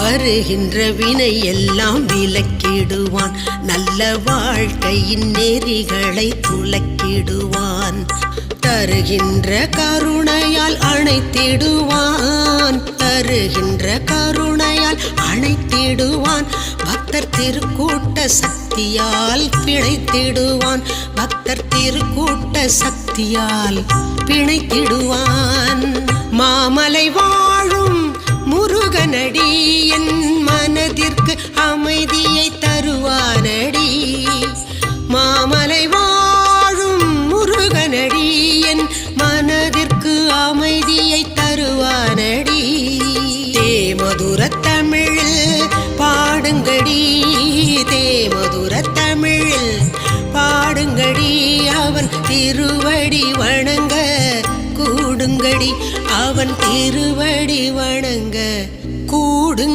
வருகின்ற வினை எல்லாம் விலக்கிடுவான். நல்ல வாழ்க்கையின் நெறிகளை துலக்கிடுவான். தருகின்ற கருணையால் அணைத்திடுவான். தருகின்ற கருணையால் அணைத்திடுவான். பக்தர் திருக்கூட்ட சக்தியால் பிணைத்திடுவான். பக்தர் திருக்கூட்ட சக்தியால் பிணைத்திடுவான். மாமலை வாழும் முருகனடி என் மனதிற்கு அமைதியை தருவானடி. மாமலை வாழும் முருகனடி என் மனதிற்கு அமைதியை தருவானடி. தேமதுர தமிழில் பாடுங்கடி, தேமதுர தமிழில் பாடுங்கடி. அவன் திருவடி வணங்க கூடுங்கடி, அவன் திருவடி வணங்க கூடுங்க.